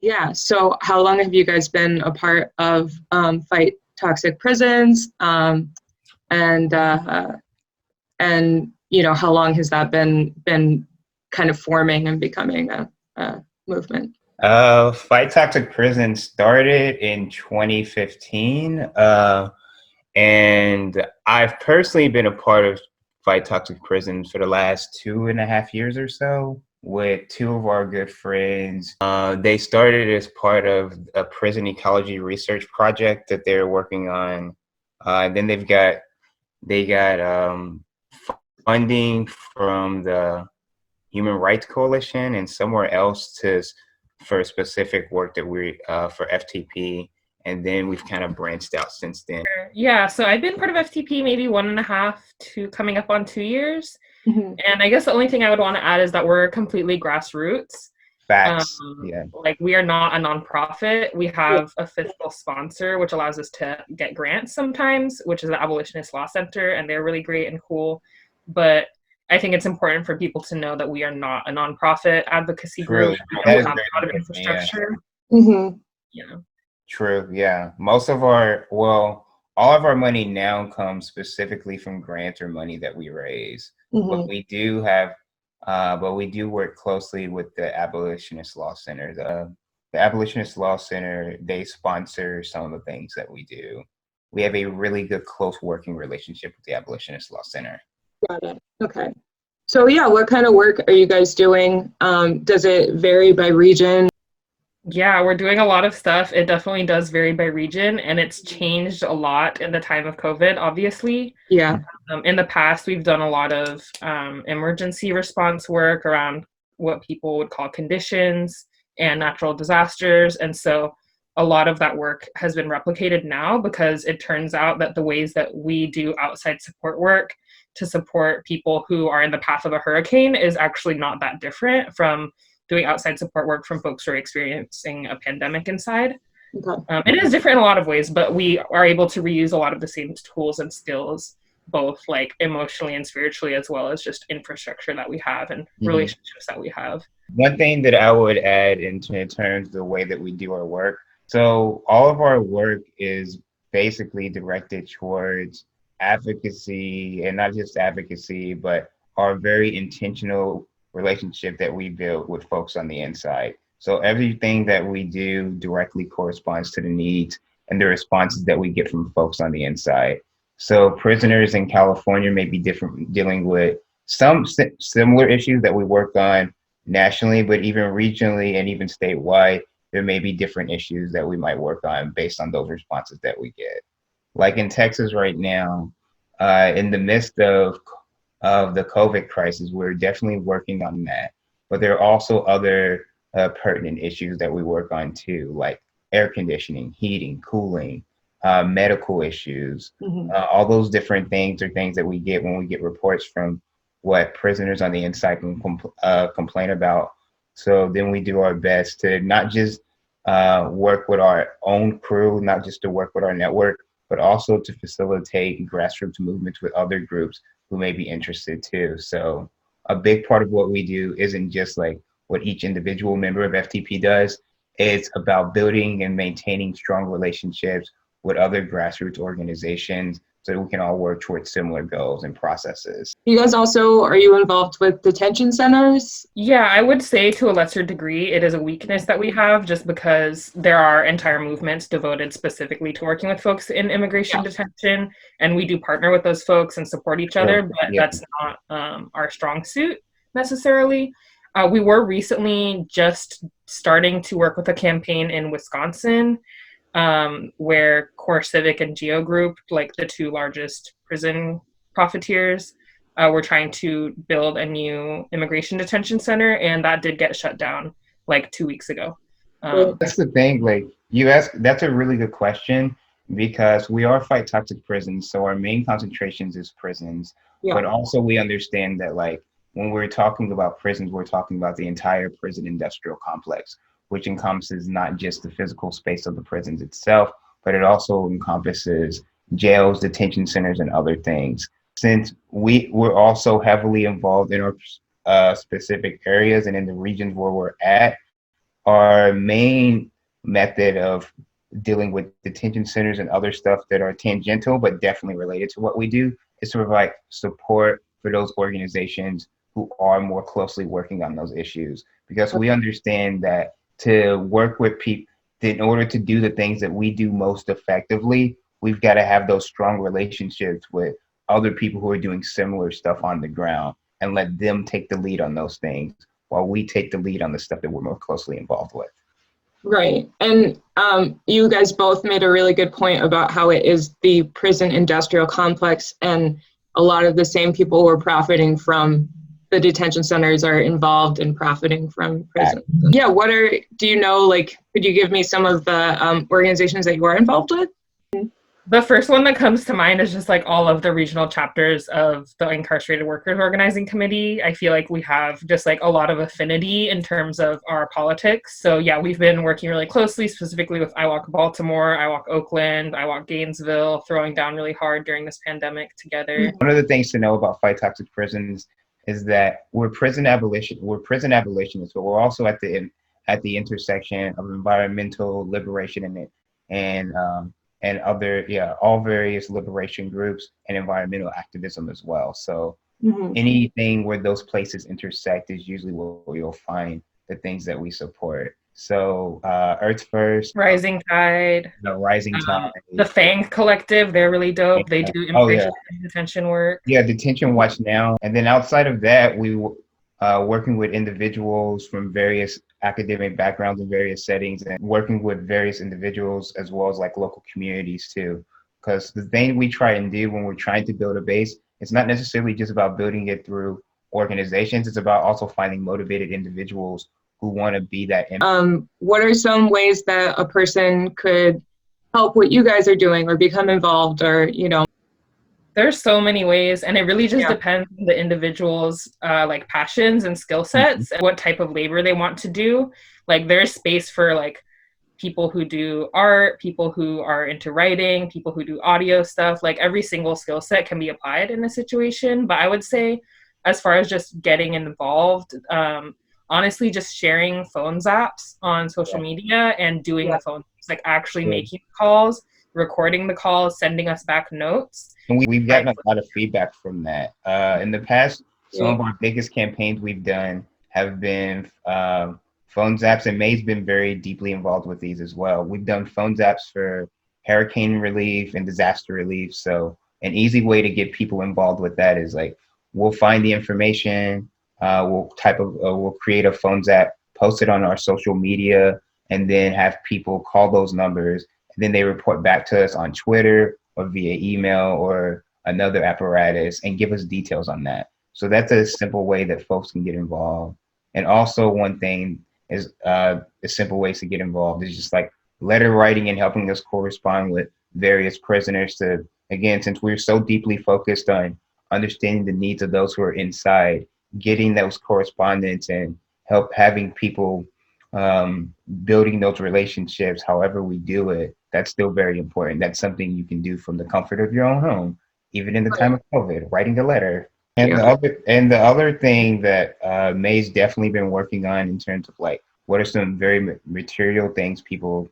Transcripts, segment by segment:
Yeah, so how long have you guys been a part of Fight Toxic Prisons? And how long has that been kind of forming and becoming a movement? Fight Toxic Prison started in 2015, and I've personally been a part of Fight Toxic Prisons for the last 2.5 years or so with two of our good friends. They started as part of a prison ecology research project that they're working on. Then they got funding from the Human Rights Coalition and somewhere else for specific work that we for FTP, and then we've kind of branched out since then. Yeah, so I've been part of FTP maybe 1.5 to coming up on 2 years, and I guess the only thing I would want to add is that we're completely grassroots. Facts. Yeah. Like, we are not a nonprofit. We have a fiscal sponsor, which allows us to get grants sometimes, which is the Abolitionist Law Center, and they're really great and cool. But I think it's important for people to know that we are not a nonprofit advocacy group. We don't have a lot of infrastructure. Yeah. True. Yeah. All of our money now comes specifically from grants or money that we raise. But we do work closely with the Abolitionist Law Center. The Abolitionist Law Center, they sponsor some of the things that we do. We have a really good, close working relationship with the Abolitionist Law Center. Got it. Okay. So yeah, what kind of work are you guys doing? Does it vary by region? Yeah, we're doing a lot of stuff. It definitely does vary by region, and it's changed a lot in the time of COVID, obviously. Yeah. In the past, we've done a lot of emergency response work around what people would call conditions and natural disasters. And so a lot of that work has been replicated now, because it turns out that the ways that we do outside support work to support people who are in the path of a hurricane is actually not that different from doing outside support work from folks who are experiencing a pandemic inside. Okay. It is different in a lot of ways, but we are able to reuse a lot of the same tools and skills, both like emotionally and spiritually, as well as just infrastructure that we have and relationships that we have. One thing that I would add in terms of the way that we do our work, so all of our work is basically directed towards advocacy, and not just advocacy, but our very intentional relationship that we build with folks on the inside. So everything that we do directly corresponds to the needs and the responses that we get from folks on the inside. So prisoners in California may be dealing with some similar issues that we work on nationally, but even regionally and even statewide, there may be different issues that we might work on based on those responses that we get. Like in Texas right now, in the midst of the COVID crisis, we're definitely working on that. But there are also other pertinent issues that we work on too, like air conditioning, heating, cooling, medical issues. All those different things are things that we get when we get reports from what prisoners on the inside can complain about. So then we do our best to not just work with our own crew, not just to work with our network, but also to facilitate grassroots movements with other groups who may be interested too. So a big part of what we do isn't just like what each individual member of FTP does. It's about building and maintaining strong relationships with other grassroots organizations so that we can all work towards similar goals and processes. You guys also, are you involved with detention centers? Yeah, I would say to a lesser degree, it is a weakness that we have, just because there are entire movements devoted specifically to working with folks in immigration detention, and we do partner with those folks and support each other, but that's not our strong suit necessarily. We were recently just starting to work with a campaign in Wisconsin, where Core Civic and Geo Group, like the two largest prison profiteers, were trying to build a new immigration detention center, and that did get shut down like 2 weeks ago. That's the thing, like you ask, that's a really good question, because we are Fight Toxic Prisons, so our main concentrations is prisons, but also we understand that like when we're talking about prisons, we're talking about the entire prison industrial complex, which encompasses not just the physical space of the prisons itself, but it also encompasses jails, detention centers, and other things. Since we're also heavily involved in our specific areas and in the regions where we're at, our main method of dealing with detention centers and other stuff that are tangential but definitely related to what we do is to provide support for those organizations who are more closely working on those issues, because we understand that to work with people, in order to do the things that we do most effectively, we've got to have those strong relationships with other people who are doing similar stuff on the ground and let them take the lead on those things while we take the lead on the stuff that we're more closely involved with. Right. And you guys both made a really good point about how it is the prison industrial complex, and a lot of the same people who are profiting from the detention centers are involved in profiting from prison. Yeah, do you know, like, could you give me some of the organizations that you are involved with? The first one that comes to mind is just like all of the regional chapters of the Incarcerated Workers Organizing Committee. I feel like we have just like a lot of affinity in terms of our politics. So yeah, we've been working really closely, specifically with I Walk Baltimore, I Walk Oakland, I Walk Gainesville, throwing down really hard during this pandemic together. One of the things to know about Fight Toxic Prisons is that we're prison abolitionists, but we're also at the intersection of environmental liberation and other, all various liberation groups and environmental activism as well. So anything where those places intersect is usually where you'll find the things that we support. So Earth First, Rising Tide, the Rising Tide, the Fang Collective, they're really dope. They do immigration and detention work. Yeah, Detention Watch Now. And then outside of that, we working with individuals from various academic backgrounds and various settings, and working with various individuals as well as like local communities too. Because the thing we try and do when we're trying to build a base, it's not necessarily just about building it through organizations. It's about also finding motivated individuals who want to be that. What are some ways that a person could help what you guys are doing or become involved, or, you know? There's so many ways, and it really just depends on the individual's like passions and skill sets and what type of labor they want to do. Like there's space for like people who do art, people who are into writing, people who do audio stuff. Like every single skill set can be applied in a situation. But I would say, as far as just getting involved, honestly, just sharing phone zaps on social media and doing the phone, like actually making calls, recording the calls, sending us back notes. And we've gotten a lot of feedback from that. In the past, some of our biggest campaigns we've done have been phone zaps, and May's been very deeply involved with these as well. We've done phone zaps for hurricane relief and disaster relief. So an easy way to get people involved with that is like, we'll find the information, we'll create a phone zap, post it on our social media, and then have people call those numbers. And then they report back to us on Twitter or via email or another apparatus and give us details on that. So that's a simple way that folks can get involved. And also one thing is the simple ways to get involved is just like letter writing and helping us correspond with various prisoners to, again, since we're so deeply focused on understanding the needs of those who are inside, getting those correspondence and having people building those relationships, however we do it, that's still very important. That's something you can do from the comfort of your own home, even in the time of COVID, writing a letter. And the other thing that May's definitely been working on in terms of like, what are some very material things people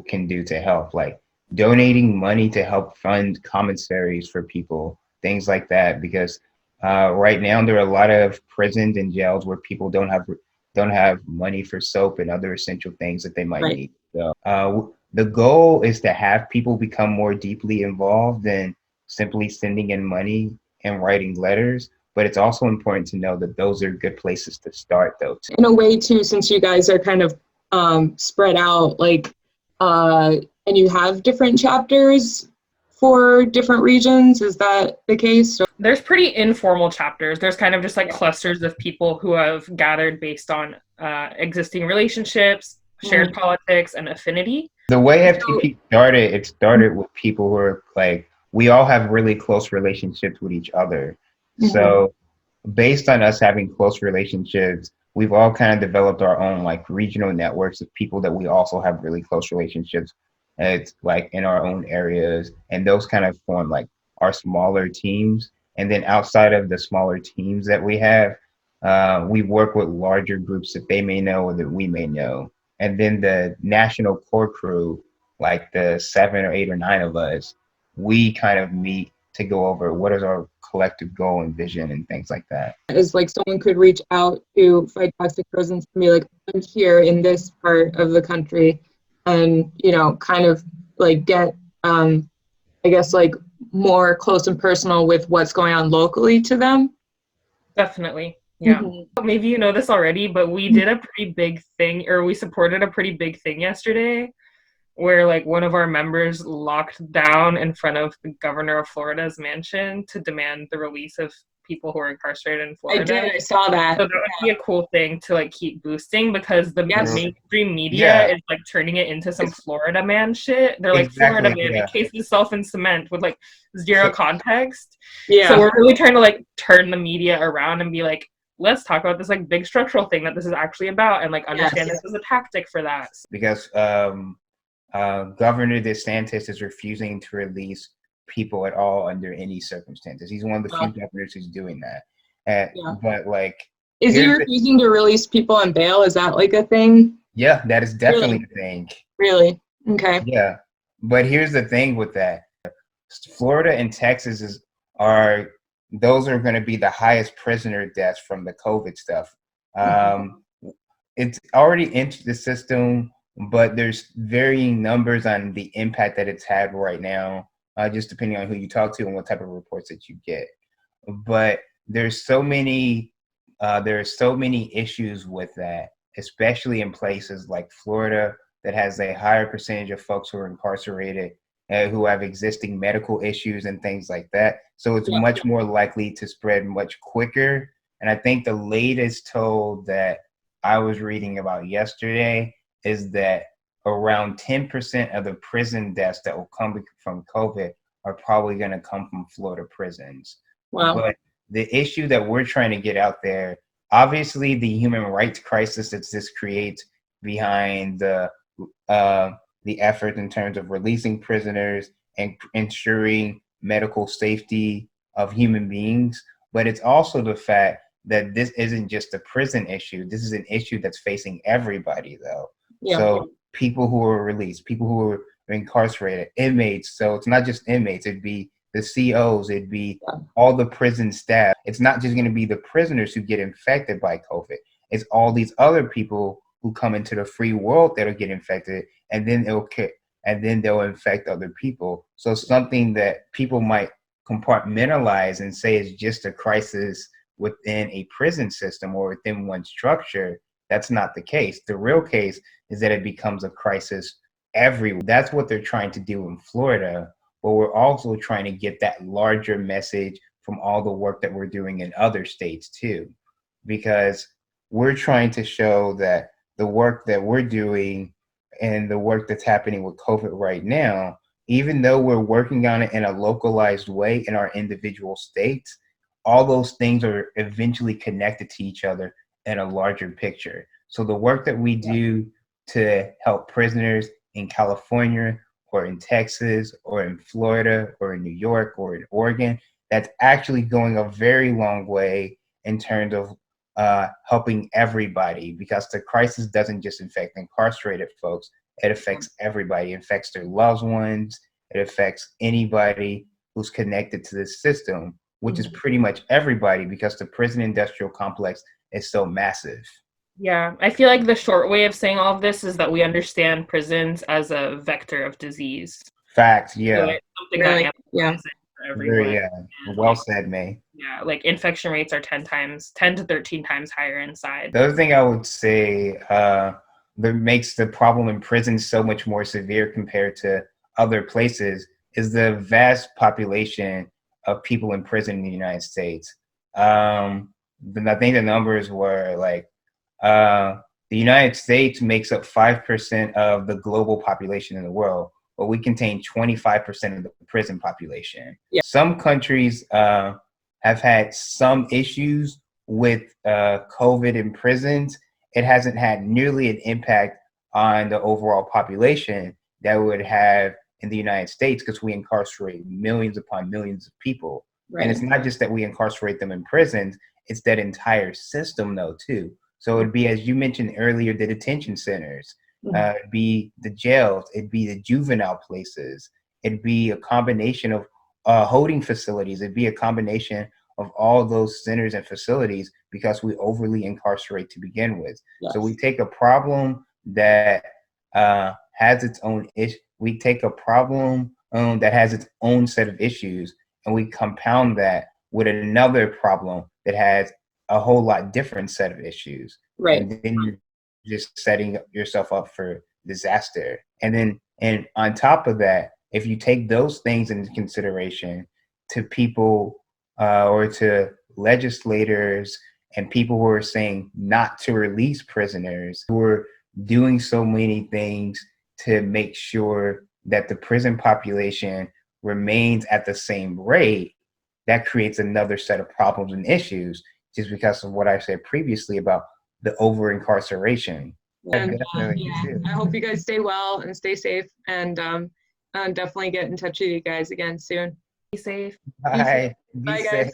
can do to help, like donating money to help fund commissaries for people, things like that. Because right now there are a lot of prisons and jails where people don't have money for soap and other essential things that they might need. So the goal is to have people become more deeply involved than simply sending in money and writing letters. But it's also important to know that those are good places to start, though. In a way, too, since you guys are kind of spread out, like, and you have different chapters for different regions, is that the case? There's pretty informal chapters. There's kind of just like clusters of people who have gathered based on existing relationships, shared politics, and affinity. The way FTP started, it started with people who are like, we all have really close relationships with each other. So based on us having close relationships, we've all kind of developed our own like regional networks of people that we also have really close relationships. It's like in our own areas, and those kind of form like our smaller teams. And then outside of the smaller teams that we have, We work with larger groups that they may know or that we may know. And then the national core crew, like the 7 or 8 or 9 of us, we kind of meet to go over what is our collective goal and vision and things like that. Is like someone could reach out to Fight Toxic Prisons and be like, I'm here in this part of the country, and kind of like get I guess like more close and personal with what's going on locally to them. Definitely. Yeah. Mm-hmm. Maybe you know this already, but we did a pretty big thing, or we supported a pretty big thing yesterday, where like one of our members locked down in front of the governor of Florida's mansion to demand the release of people who are incarcerated in Florida. I saw that. So that would be a cool thing to like keep boosting, because the mainstream media is like turning it into some Florida man shit. They're like, Florida man encases himself in cement with like zero context. Yeah. So we're really trying to like turn the media around and be like, let's talk about this like big structural thing that this is actually about, and like understand this is a tactic for that. Because Governor DeSantis is refusing to release people at all under any circumstances. He's one of the few governors who's doing that. But like, is he refusing to release people on bail? Is that like a thing? Yeah, that is definitely a thing. Really? Okay. Yeah, but here's the thing with that: Florida and Texas are going to be the highest prisoner deaths from the COVID stuff. It's already into the system, but there's varying numbers on the impact that it's had right now, just depending on who you talk to and what type of reports that you get. But there's so many issues with that, especially in places like Florida that has a higher percentage of folks who are incarcerated, who have existing medical issues and things like that. So it's much more likely to spread much quicker. And I think the latest toll that I was reading about yesterday is that around 10% of the prison deaths that will come from COVID are probably going to come from Florida prisons. Wow. But the issue that we're trying to get out there, obviously the human rights crisis that this creates behind the effort in terms of releasing prisoners and ensuring medical safety of human beings, but it's also the fact that this isn't just a prison issue. This is an issue that's facing everybody, though. Yeah. So people who are released, people who are incarcerated, inmates. So it's not just inmates. It'd be the COs. It'd be all the prison staff. It's not just going to be the prisoners who get infected by COVID. It's all these other people who come into the free world that'll get infected, and then they'll infect other people. So something that people might compartmentalize and say is just a crisis within a prison system or within one structure, that's not the case. The real case is that it becomes a crisis everywhere. That's what they're trying to do in Florida, but we're also trying to get that larger message from all the work that we're doing in other states too, because we're trying to show that the work that we're doing and the work that's happening with COVID right now, even though we're working on it in a localized way in our individual states, all those things are eventually connected to each other in a larger picture. So the work that we do to help prisoners in California or in Texas or in Florida or in New York or in Oregon, that's actually going a very long way in terms of helping everybody, because the crisis doesn't just affect incarcerated folks, it affects everybody. It affects their loved ones. It affects anybody who's connected to this system, which is pretty much everybody, because the prison industrial complex is so massive. Yeah, I feel like the short way of saying all of this is that we understand prisons as a vector of disease. Facts, yeah. So it's something that for everyone. Yeah, well said, May. Yeah, like infection rates are 10 to 13 times higher inside. The other thing I would say that makes the problem in prisons so much more severe compared to other places is the vast population of people in prison in the United States. I think the numbers were like, the United States makes up 5% of the global population in the world, but we contain 25% of the prison population. Yeah. Some countries have had some issues with COVID in prisons. It hasn't had nearly an impact on the overall population that would have in the United States, because we incarcerate millions upon millions of people. Right. And it's not just that we incarcerate them in prisons, it's that entire system though too. So it'd be, as you mentioned earlier, the detention centers, it'd be the jails, it'd be the juvenile places, it'd be a combination of holding facilities, it'd be a combination of all those centers and facilities, because we overly incarcerate to begin with. Yes. So we take a problem that has its own issue. We take a problem that has its own set of issues, and we compound that with another problem that has a whole lot different set of issues. Right. And then you're just setting yourself up for disaster. And on top of that, if you take those things into consideration, to people or to legislators and people who are saying not to release prisoners, who are doing so many things to make sure that the prison population remains at the same rate, that creates another set of problems and issues, just because of what I said previously about the over incarceration. And I hope you guys stay well and stay safe, and definitely get in touch with you guys again soon. Be safe. Bye. Bye, guys.